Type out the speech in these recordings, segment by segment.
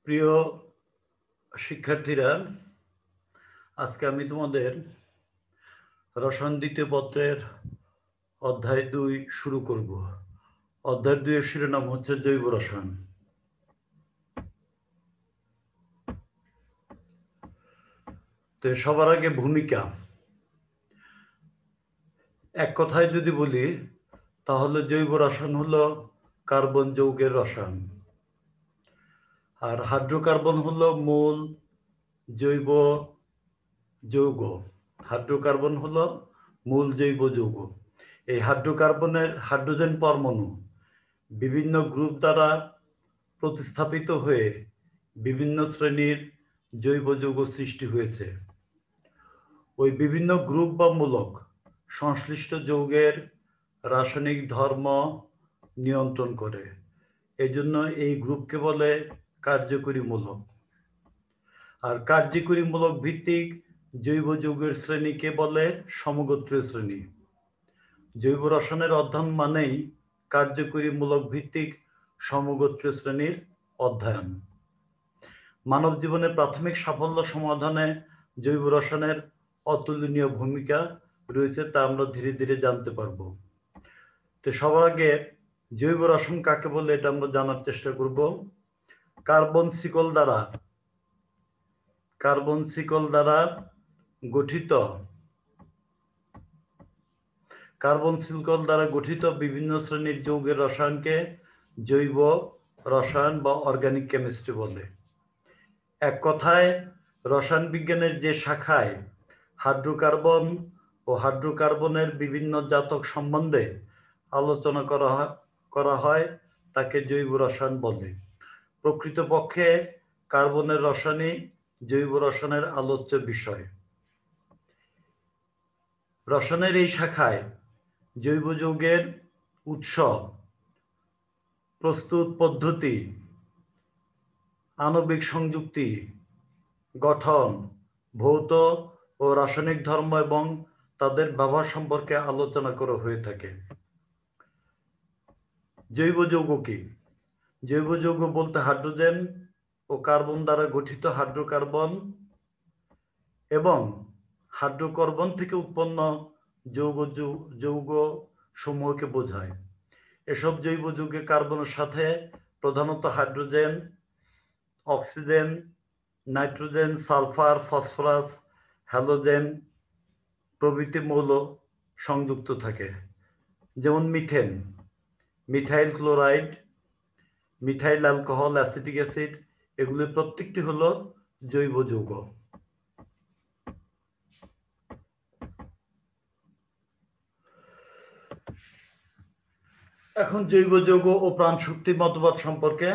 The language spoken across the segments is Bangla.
প্রিয় শিক্ষার্থীরা, আজকে আমি তোমাদের রসায়ন দ্বিতীয় পত্রের অধ্যায় 2 শুরু করব। অধ্যায় 2 এর শিরোনাম হচ্ছে জৈব রসায়ন। তো সবার আগে ভূমিকা। এক কথায় যদি বলি তাহলে জৈব রসায়ন হলো কার্বন যৌগের রসায়ন, আর হাইড্রোকার্বন হলো মূল জৈব যৌগ। হাইড্রোকার্বন হলো মূল জৈব যৌগ। এই হাইড্রোকার্বনের হাইড্রোজেন পরমাণু বিভিন্ন গ্রুপ দ্বারা প্রতিস্থাপিত হয়ে বিভিন্ন শ্রেণীর জৈব যৌগ সৃষ্টি হয়েছে। ওই বিভিন্ন গ্রুপ বা মূলক সংশ্লিষ্ট যৌগের রাসায়নিক ধর্ম নিয়ন্ত্রণ করে। এজন্য এই গ্রুপকে বলে কার্যকরী মূলক। আর কার্যকরী মূলক ভিত্তিক জৈব যৌগের শ্রেণীকে বলে সমগোত্রীয় শ্রেণী। জৈব রসায়নের অধ্যয়ন মানেই কার্যকরী মূলক ভিত্তিক সমগোত্রীয় শ্রেণীর অধ্যয়ন। মানব জীবনের প্রাথমিক সাফল্য সমাধানে জৈব রসায়নের অতুলনীয় ভূমিকা রয়েছে, তা আমরা ধীরে ধীরে জানতে পারব। তো সবার আগে জৈব রসায়ন কাকে বলে এটা আমরা জানার চেষ্টা করব। কার্বন শিকল দ্বারা গঠিত বিভিন্ন শ্রেণীর যৌগের রসায়নকে জৈব রসায়ন বা অর্গানিক কেমিস্ট্রি বলে। এক কথায় রসায়ন বিজ্ঞানের যে শাখায় হাইড্রোকার্বন ও হাইড্রোকার্বনের বিভিন্ন জাতক সম্বন্ধে আলোচনা করা হয় তাকে জৈব রসায়ন বলে। প্রকৃতপক্ষে কার্বনের রসায়নই জৈব রসায়নের আলোচ্য বিষয়। রসায়নের এই শাখায় জৈব যৌগের উৎস, প্রস্তুত পদ্ধতি, আণবিক সংযুক্তি, গঠন, ভৌত ও রাসায়নিক ধর্ম এবং তাদের ব্যবহার সম্পর্কে আলোচনা করা হয়ে থাকে। জৈব যৌগ কি? জৈব যৌগ বলতে হাইড্রোজেন ও কার্বন দ্বারা গঠিত হাইড্রোকার্বন এবং হাইড্রোকার্বন থেকে উৎপন্ন যৌগ সমূহকে বোঝায়। এসব জৈব যৌগে কার্বনের সাথে প্রধানত hydrogen, oxygen, nitrogen, sulphur, phosphorus, halogen প্রভৃতি মৌল সংযুক্ত থাকে। যেমন methane, methyl chloride, methyl alcohol, acetic acid, এগুলি প্রত্যেকটি হলো জৈব যৌগ। এখন জৈব যৌগ ও প্রাণশক্তি মতবাদ সম্পর্কে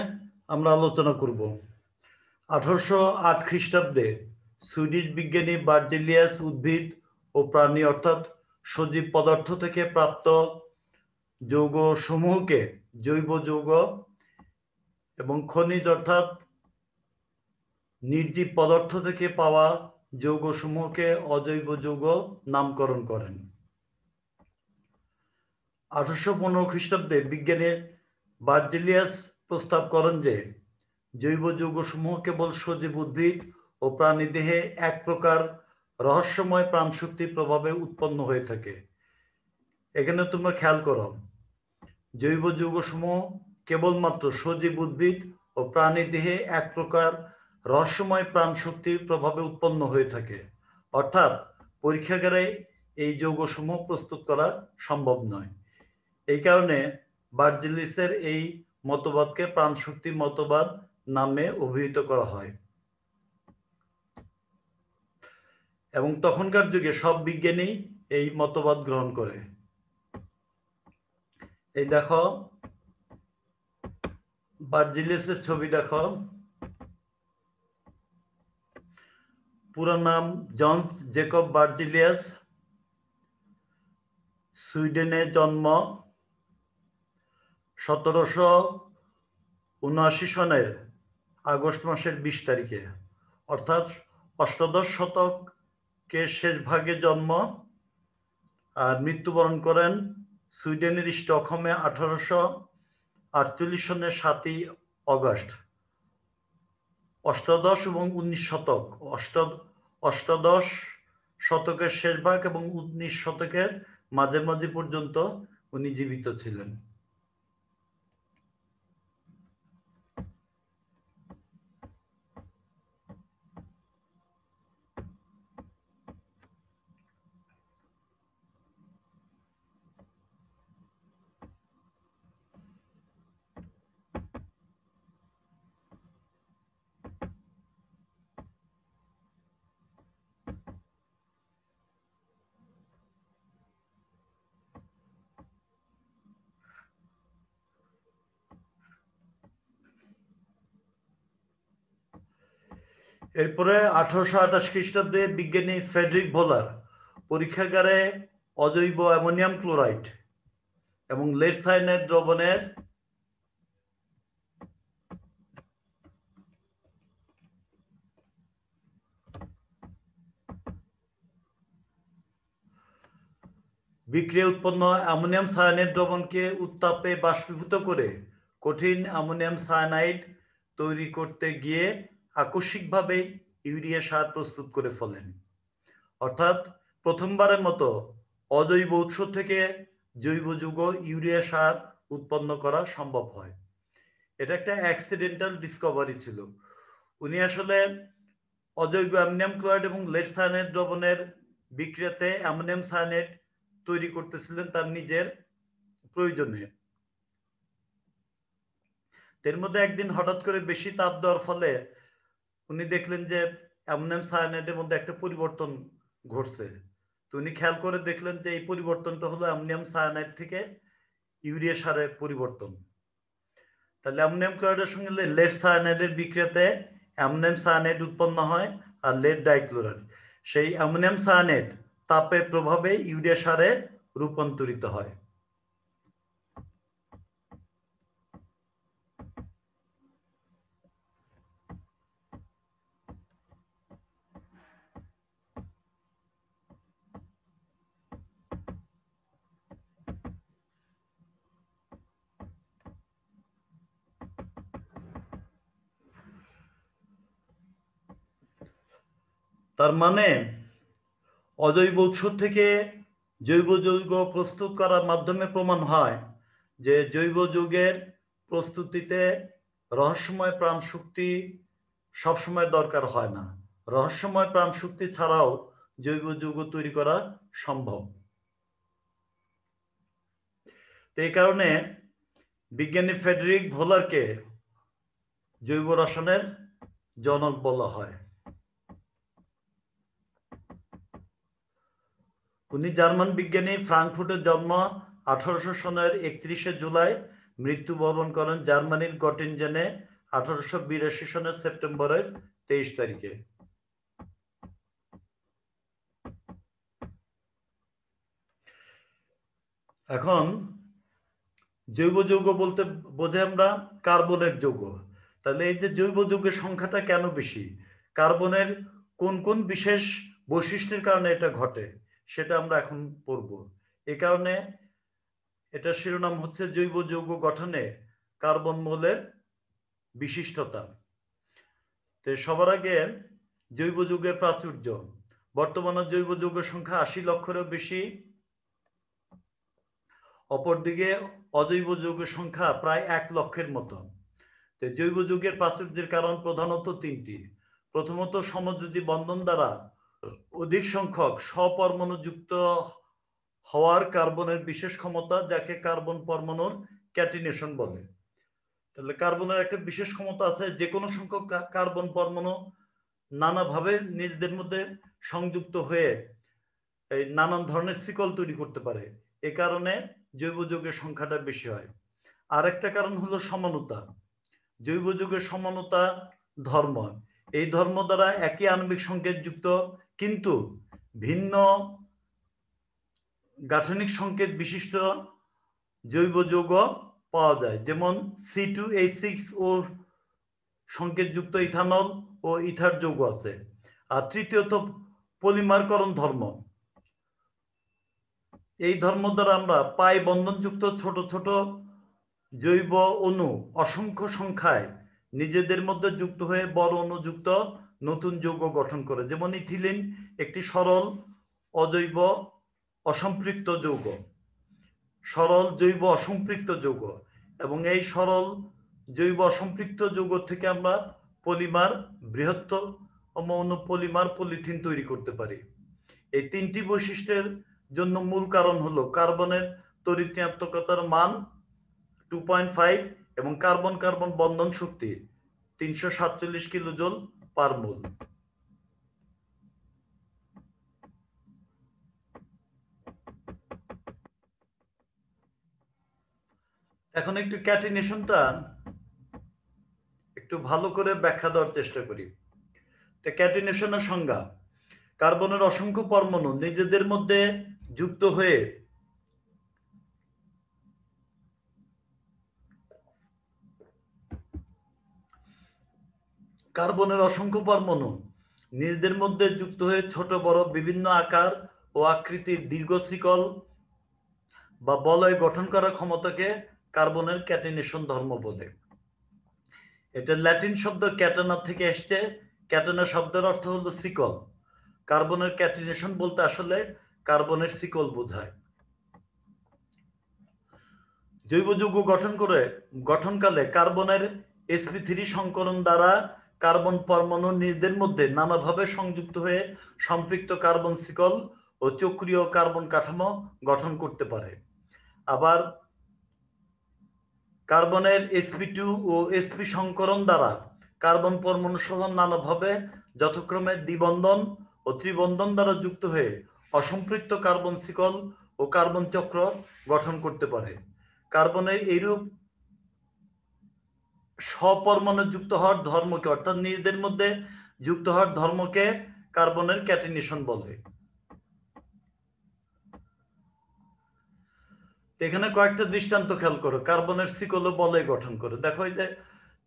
আমরা আলোচনা করব। 1808 খ্রিস্টাব্দে সুইডিশ বিজ্ঞানী বার্জিলিয়াস উদ্ভিদ ও প্রাণী অর্থাৎ সজীব পদার্থ থেকে প্রাপ্ত যৌগ সমূহকে জৈব যৌগ এবং খনিজ অর্থাৎ নির্জীব পদার্থ থেকে পাওয়া যৌগ সমূহকে অজৈব যৌগ নামকরণ করেন। 1815 খ্রিস্টাব্দে বিজ্ঞানী বার্জিলিয়াস প্রস্তাব করেন যে জৈব যৌগ সমূহ কেবল সজীব উদ্ভিদ ও প্রাণী দেহে এক প্রকার রহস্যময় প্রাণশক্তির প্রভাবে উৎপন্ন হয়ে থাকে। এখানে তোমরা খেয়াল করো, জৈব যৌগ সমূহ কেবলমাত্র সজীব উদ্ভিদ ও প্রাণী দেহে এক প্রকার রহস্যময় প্রাণশক্তির প্রভাবে উৎপন্ন হয়ে থাকে। অর্থাৎ পরীক্ষাগারে এই যৌগ সমূহ প্রস্তুত করা সম্ভব নয়। এই কারণে বার্জিলিয়াসের এই মতবাদকে প্রাণশক্তি মতবাদ নামে অভিহিত করা হয়। এবং তখনকার যুগে সব বিজ্ঞানী এই মতবাদ গ্রহণ করে। এই দেখো বার্জিলিয়াসের ছবি দেখো। পুরো নাম জনস জেকব বার্জিলিয়াস, সুইডেনে জন্ম। 1779 সনের আগস্ট মাসের 20 তারিখে, অর্থাৎ অষ্টাদশ শতকের শেষ ভাগে জন্ম। আর মৃত্যুবরণ করেন সুইডেনের অষ্টাদশ এবং 19 শতক, অষ্টাদশ শতকের শেষ ভাগ এবং 19 শতকের মাঝামাঝি পর্যন্ত উনি জীবিত ছিলেন। এরপরে 1828 খ্রিস্টাব্দে বিজ্ঞানী ফ্রেডরিক ভোলার পরীক্ষাগারে অজৈব অ্যামোনিয়াম ক্লোরাইড এবং লেড সায়ানাইড দ্রবণের বিক্রিয়া উৎপন্ন অ্যামোনিয়াম সায়ানাইড দ্রবণকে উত্তাপে বাষ্পীভূত করে কঠিন অ্যামোনিয়াম সায়ানাইড তৈরি করতে গিয়ে আকস্মিকভাবে ইউরিয়া সার প্রস্তুত করে ফেলেন। অর্থাৎ প্রথমবারের মতো অজৈব উৎস থেকে জৈব যৌগ ইউরিয়া সার উৎপন্ন করা সম্ভব হয়। এটা একটা অ্যাক্সিডেন্টাল ডিসকভারি ছিল। উনি আসলে অজৈব অ্যামোনিয়াম ক্লোরাইড এবং লেড সায়ানাইড দ্রবণের বিক্রিয়াতে অ্যামোনিয়াম সায়ানাইড তৈরি করতেছিলেন তার নিজের প্রয়োজনে। এর মধ্যে একদিন হঠাৎ করে বেশি তাপ দেওয়ার ফলে উনি দেখলেন যে অ্যামোনিয়াম সায়ানাইডের মধ্যে একটা পরিবর্তন ঘটছে। তো উনি খেয়াল করে দেখলেন যে এই পরিবর্তনটা হলো অ্যামোনিয়াম সায়ানাইড থেকে ইউরিয়া সারের পরিবর্তন। তাহলে অ্যামোনিয়াম ক্লোরাইডের সঙ্গে লেড সায়ানাইডের বিক্রিয়াতে অ্যামোনিয়াম সায়ানাইড উৎপন্ন হয় আর লেড ডাইক্লোরাইড সেই অ্যামোনিয়াম সায়ানাইড তাপের প্রভাবে ইউরিয়া সারে রূপান্তরিত হয়। তার মানে অজৈব উৎস থেকে জৈব যৌগ প্রস্তুত করার মাধ্যমে প্রমাণ হয় যে জৈব যৌগের প্রস্তুতিতে রহস্যময় প্রাণশক্তি সবসময় দরকার হয় না। রহস্যময় প্রাণশক্তি ছাড়াও জৈব যৌগ তৈরি করা সম্ভব। এই কারণে বিজ্ঞানী ফ্রেডরিক ভোলারকে জৈব রসায়নের জনক বলা হয়। উনি জার্মান বিজ্ঞানী, ফ্রাঙ্কফুর্টে জন্ম, 1800 সনের 31শে জুলাই মৃত্যুবরণ করেন জার্মানির গটিনজেনে 1882 সনের সেপ্টেম্বরের 23 তারিখে। এখন জৈব যৌগ বলতে বোঝে আমরা কার্বনের যৌগ। তাহলে এই যে জৈব যৌগের সংখ্যাটা কেন বেশি, কার্বনের কোন কোন বিশেষ বৈশিষ্ট্যের কারণে এটা ঘটে, সেটা আমরা এখন পড়ব। এই কারণে এটা শিরোনাম হচ্ছে জৈব যৌগ গঠনে কার্বন মৌলের বিশিষ্টতা। তো সবার আগে জৈব যৌগের প্রাচুর্য। বর্তমানে জৈব যৌগের সংখ্যা 80 লক্ষেরও বেশি। অপরদিকে অজৈব যৌগের সংখ্যা প্রায় 1 লক্ষের মতো। তো জৈব যৌগের প্রাচুর্যের কারণ প্রধানত তিনটি। প্রথমত, সমযোজী বন্ধন দ্বারা অধিক সংখ্যক স্বপরমাণুযুক্ত হওয়ার কার্বনের বিশেষ ক্ষমতা, যাকে কার্বন পরমাণুর ক্যাটিনেশন বলে। তাহলে কার্বনের একটা বিশেষ ক্ষমতা আছে, যে কোনো সংখ্যক কার্বন পরমাণু নানাভাবে নিজেদের মধ্যে সংযুক্ত হয়ে এই নানান ধরনের শিকল তৈরি করতে পারে। এ কারণে জৈব যৌগের সংখ্যাটা বেশি হয়। আরেকটা কারণ হলো সমানতা। জৈব যৌগের সমানতা ধর্ম। এই ধর্ম দ্বারা একই আণবিক সংকেত যুক্ত কিন্তু ভিন্ন গাঠনিক সংকেত বিশিষ্ট জৈব যৌগ পাওয়া যায়। যেমন C2H6O সংকেতযুক্ত ইথানল ও ইথার যৌগ আছে। আর তৃতীয়ত পলিমারকরণ ধর্ম। এই ধর্ম দ্বারা আমরা পাই বন্ধনযুক্ত ছোট ছোট জৈব অণু অসংখ্য সংখ্যায় নিজেদের মধ্যে যুক্ত হয়ে বড় অণুযুক্ত নতুন যৌগ গঠন করে। যেমন ইথিলিন একটি সরল অজৈব অসম্পৃক্ত যৌগ, সরল জৈব অসম্পৃক্ত যৌগ, এবং এই সরল জৈব অসম্পৃক্ত যৌগ থেকে আমরা পলিমার, বৃহত্তম অণু পলিমার পলিথিন তৈরি করতে পারি। এই তিনটি বৈশিষ্ট্যের জন্য মূল কারণ হলো কার্বনের তড়িৎ ঋণাত্মকতার মান 2.5 এবং কার্বন কার্বন বন্ধন শক্তি 347 কিলোজুল পার মোল। এখন একটু ক্যাটিনেশনটা একটু ভালো করে ব্যাখ্যা দেওয়ার চেষ্টা করি। তো ক্যাটিনেশনের সংজ্ঞা: কার্বনের অসংখ্য পরমাণু নিজেদের মধ্যে যুক্ত হয়ে নিজেদের মধ্যে যুক্ত হয়ে ছোট বড় বিভিন্ন আকার ও আকৃতির দীর্ঘ শিকল বা বলয় গঠন করার ক্ষমতাকে কার্বনের ক্যাটিনেশন ধর্ম বলে। এটা ল্যাটিন শব্দ ক্যাটানা থেকে এসছে। ক্যাটানা শব্দের অর্থ হলো শিকল। কার্বনের ক্যাটিনেশন বলতে আসলে কার্বনের শিকল বোঝায়। জৈব যৌগ গঠনকালে কার্বনের sp3 সংকরণ দ্বারা কার্বন পরমাণু নিজেদের মধ্যে নানাভাবে সংযুক্ত হয়ে সম্পৃক্ত কার্বন শিকল ও চক্রীয় কার্বন কাঠামো গঠন করতে পারে। আবার কার্বনের sp2 ও sp সংকরণ দ্বারা কার্বন পরমাণু সহ নানাভাবে যথাক্রমে দ্বিবন্ধন ও ত্রিবন্ধন দ্বারা যুক্ত হয়ে অসম্পৃক্ত কার্বন শিকল ও কার্বন চক্র গঠন করতে পারে। কার্বনের এইরূপ স্বপরমাণু যুক্ত হওয়ার ধর্মকে, অর্থাৎ নিজেদের মধ্যে যুক্ত হওয়ার ধর্মকে কার্বনের ক্যাটিনেশন বলে। এখানে কয়েকটা দৃষ্টান্ত খেয়াল করো। কার্বনের শিকল ও বলয় গঠন করে। দেখো এই যে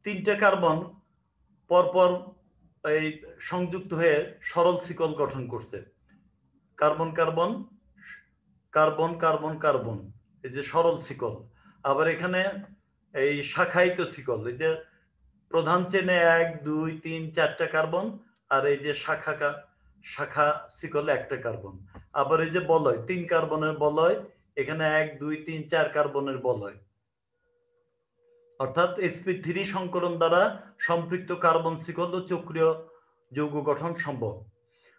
তিনটে কার্বন পরপর এই সংযুক্ত হয়ে সরল শিকল গঠন করছে। Carbon carbon carbon carbon carbon, এই যে সরল শিকল। আবার এখানে এই শাখায়িত শিকল, এই যে প্রধান চেনে 1 2 3 4টা কার্বন, আর এই যে শাখা শিকলে একটা কার্বন। আবার এই যে বলয়, 3 কার্বনের বলয়, এখানে 1 2 3 4 কার্বনের বলয়। অর্থাৎ sp3 সংকরণ দ্বারা সম্পৃক্ত কার্বন শিকল ও চক্রীয় যৌগ গঠন সম্ভব।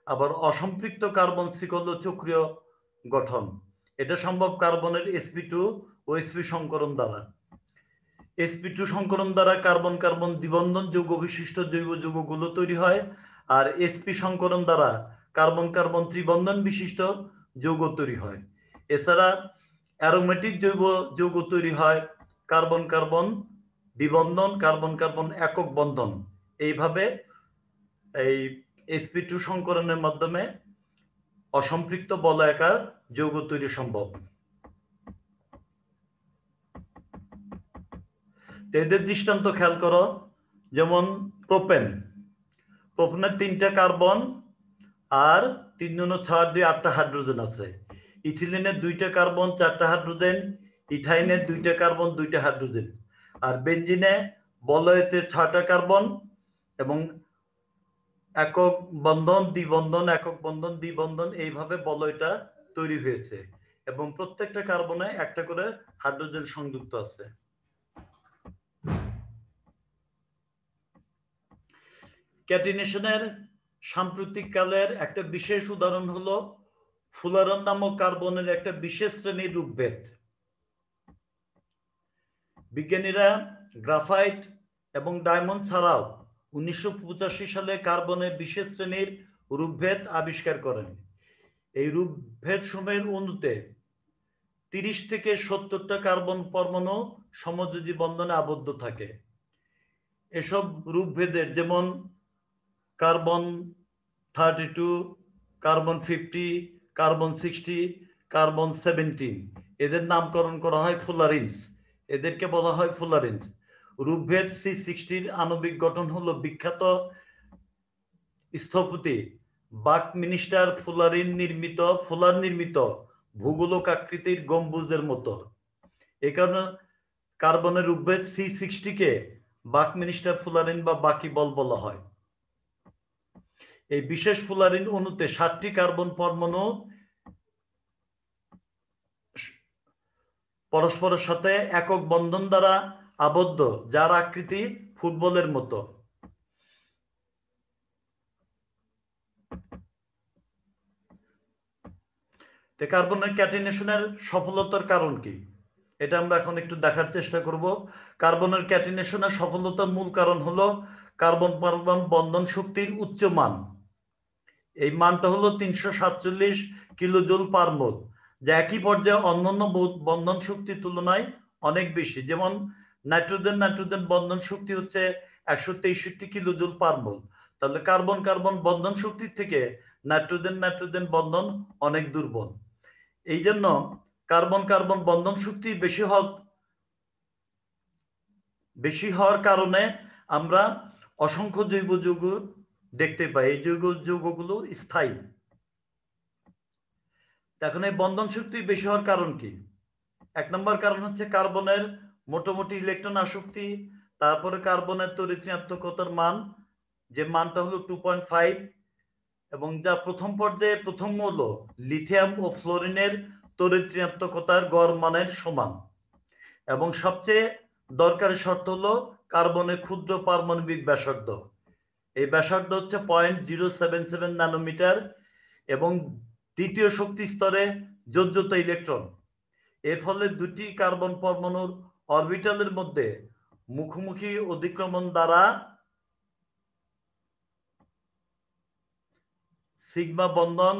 আবার অসম্পৃক্ত কার্বন শিকল ও চক্রীয় গঠন, এটা সম্ভব কার্বনের sp2 ও sp সংকরণ দ্বারা। sp2 সংকরণ দ্বারা কার্বন কার্বন দ্বিবন্ধন যৌগ বিশিষ্ট জৈব যৌগগুলো তৈরি হয়, আর sp সংকরণ দ্বারা কার্বন কার্বন ত্রিবন্ধন বিশিষ্ট যৌগ তৈরি হয়। এছাড়া অ্যারোমেটিক জৈব যৌগ তৈরি হয় কার্বন কার্বন দ্বিবন্ধন, কার্বন কার্বন একক বন্ধন। এইভাবে এই sp2 সংকরণের মাধ্যমে অসম্পৃক্ত বলয়াকার যৌগ তৈরি সম্ভব। এদের দৃষ্টান্ত খেয়াল করো। যেমন প্রোপেনের 3টা কার্বন আর 3 × 6 = 8টা হাইড্রোজেন আছে। ইথিলিনের 2টা কার্বন 4টা হাইড্রোজেন, ইথাইনের 2টা কার্বন 2টা হাইড্রোজেন, আর বেনজিনে বলয়েতে 6টা কার্বন এবং একক বন্ধন দ্বিবন্ধন একক বন্ধন দ্বিবন্ধন, এইভাবে বলয়টা তৈরি হয়েছে এবং প্রত্যেকটা কার্বনে একটা করে হাইড্রোজেন সংযুক্ত আছে। ক্যাটিনেশনের সাম্প্রতিক কালের একটা বিশেষ উদাহরণ হলো ফুলারন নামক কার্বনের একটা বিশেষ শ্রেণীর রূপভেদ। বিজ্ঞানীরা গ্রাফাইট এবং ডায়মন্ড ছাড়াও 1985 সালে কার্বনের বিশেষ শ্রেণীর রূপভেদ আবিষ্কার করেন। এই রূপভেদ সময়ের অণুতে 30 থেকে 70টা কার্বন পরমাণু সমযোজী বন্ধনে আবদ্ধ থাকে। এসব রূপভেদের যেমন কার্বন 32, কার্বন 50, কার্বন 60, কার্বন 17, এদের নামকরণ করা হয় ফুলারিন্স। এদেরকে বলা হয় ফুলারিন্স। রূপভেদ C60 আণবিক গঠন হলো বিখ্যাত স্থপতি বাকমিনিস্টার ফুলার নির্মিত ভূগোলক আকৃতির গম্বুজের মতো। এ কারণে কার্বনের রূপভেদ C60 কে বাকমিনিস্টার ফুলারিন বা বাকিবল বলা হয়। এই বিশেষ ফুলারিন অণুতে 7টি কার্বন পরমাণু পরস্পরের সাথে একক বন্ধন দ্বারা আবদ্ধ, যার আকৃতি ফুটবলের মতো। কার্বনের ক্যাটিনেশনের সফলতার কারণ কি, এটা আমরা এখন একটু দেখার চেষ্টা করব। কার্বনের ক্যাটিনেশনের সফলতার মূল কারণ হলো কার্বন পারমাণু বন্ধন শক্তির উচ্চ মান। এই মানটা হলো 347 কিলোজুল পার মোল, যা একই পর্যায়ে অন্যান্য বন্ধন শক্তির তুলনায় অনেক বেশি। যেমন নাইট্রোজেন নাইট্রোজেন বন্ধন শক্তি হচ্ছে 163 কিলোজুল পার মোল। তাহলে কার্বন কার্বন বন্ধন শক্তির থেকে নাইট্রোজেন নাইট্রোজেন বন্ধন অনেক দুর্বল। এই জন্য কার্বন কার্বন বন্ধন শক্তি বেশি হওয়ার কারণে আমরা অসংখ্য জৈব যৌগ দেখতে পাই। এই জৈব যৌগগুলো স্থায়ী। এখন এই বন্ধন শক্তি বেশি হওয়ার কারণ কি? 1 নম্বর কারণ হচ্ছে কার্বনের মোটামুটি ইলেকট্রন আসক্তি, তারপরে কার্বনের তড়িৎ ঋণাত্মকতার মান, যে মানটা হলো 2.5, এবং যা প্রথম পর্যায়ে প্রথম মৌল লিথিয়াম ও ফ্লোরিনের তড়িৎ ঋণাত্মকতার গড় মানের সমান। এবং সবচেয়ে দরকারি শর্ত হলো কার্বনের ক্ষুদ্র পারমাণবিক ব্যাসার্ধ। এই ব্যাসার্ধ হচ্ছে 0.077 ন্যানোমিটার এবং দ্বিতীয় শক্তি স্তরে যোজ্যতা ইলেকট্রন। এর ফলে দুটি কার্বন পরমাণুর অরবিটালের মধ্যে মুখোমুখি অধিক্রমণ দ্বারা সিগমা বন্ধন,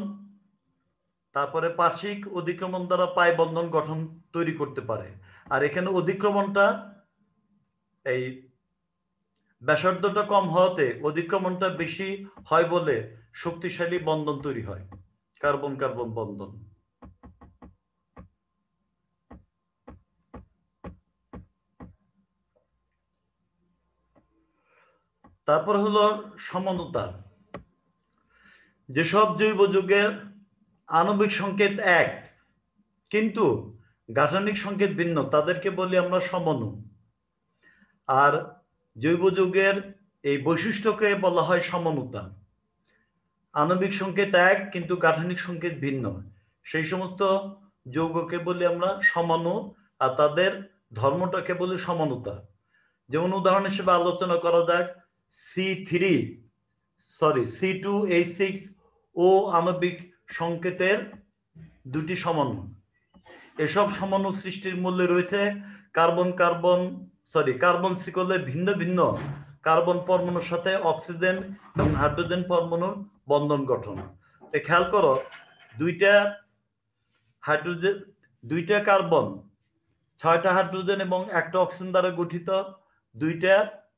তারপরে পার্শ্বিক অধিক্রমণ দ্বারা পাই বন্ধন গঠন তৈরি করতে পারে। আর এখানে অধিক্রমণটা, এই ব্যাসার্ধটা কম হওয়াতে অধিক্রমণটা বেশি হয় বলে শক্তিশালী বন্ধন তৈরি হয়, কার্বন কার্বন বন্ধন। তারপর হলো সমানতা। যেসব জৈব যৌগের আণবিক সংকেত এক কিন্তু গাঠনিক সংকেত ভিন্ন, তাদেরকে বলি আমরা সমঅণু। আর জৈব যৌগের এই বৈশিষ্ট্যকে বলা হয় সমঅণুতা। আণবিক সংকেত এক কিন্তু গাঠনিক সংকেত ভিন্ন, সেই সমস্ত যৌগকে বলি আমরা সমঅণু, আর তাদের ধর্মটাকে বলি সমানুতা। যেমন উদাহরণ হিসেবে আলোচনা করা যাক C2H6O আণবিক সংকেতের দুটি সমঅণু। এসব সমঅণু সৃষ্টির মূল্যে রয়েছে কার্বন শিকলের ভিন্ন ভিন্ন কার্বন পরমাণুর সাথে অক্সিজেন এবং হাইড্রোজেন পরমাণুর বন্ধন গঠন। খেয়াল করো, দুইটা কার্বন, 6টা হাইড্রোজেন এবং 1টা অক্সিজেন দ্বারা গঠিত দুইটা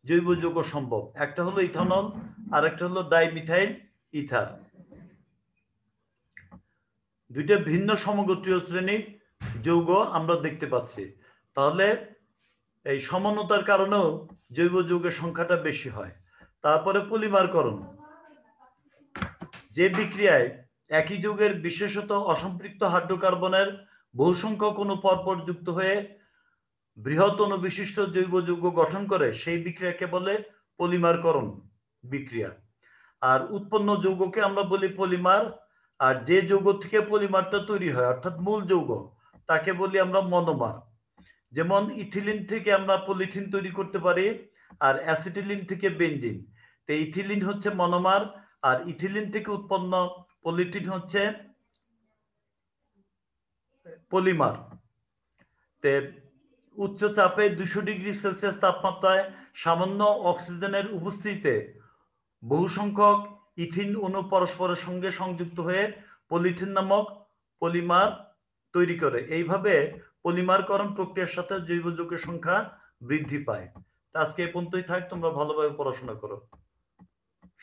জৈব যৌগ সম্ভব। একটা হলো ইথানল আর একটা হলো ডাইমিথাইল ইথার। দুইটা ভিন্ন সমগোত্রীয় শ্রেণীর যৌগ আমরা দেখতে পাচ্ছি। তাহলে এই সমানতার কারণেও জৈব যৌগের সংখ্যাটা বেশি হয়। তারপরে পলিমারকরণ, যে বিক্রিয়ায় একই যৌগের বিশেষত অসম্পৃক্ত হাইড্রোকার্বনের বহু সংখ্যক অণু পরপর যুক্ত হয়ে বৃহৎ অণু বিশিষ্ট জৈব যৌগ গঠন করে, সেই বিক্রিয়াকে বলে পলিমারকরণ বিক্রিয়া। আর উৎপন্ন যৌগকে আমরা বলি পলিমার। আর যে যৌগ থেকে পলিমারটা তৈরি হয় অর্থাৎ মূল যৌগ, তাকে বলি আমরা মনোমার। যেমন ইথিলিন থেকে আমরা পলিথিন তৈরি করতে পারি, আর অ্যাসিটিলিন থেকে বেনজিন। তো ইথিলিন হচ্ছে মনোমার, আর ইথিলিন থেকে উৎপন্ন পলিথিন হচ্ছে পলিমার। তে উচ্চ চাপে 200 ডিগ্রি সেলসিয়াস তাপমাত্রায় সামান্য অক্সিজেনের উপস্থিতিতে বহু সংখ্যক ইথিন অণু পরস্পরের সঙ্গে সংযুক্ত হয়ে পলিথিন নামক পলিমার তৈরি করে। এইভাবে পলিমারকরণ প্রক্রিয়ার সাথে জৈব যৌগের সংখ্যা বৃদ্ধি পায়। আজকে এই পর্যন্তই থাক, তোমরা ভালোভাবে পড়াশোনা করো।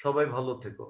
সবাই ভালো থেকো।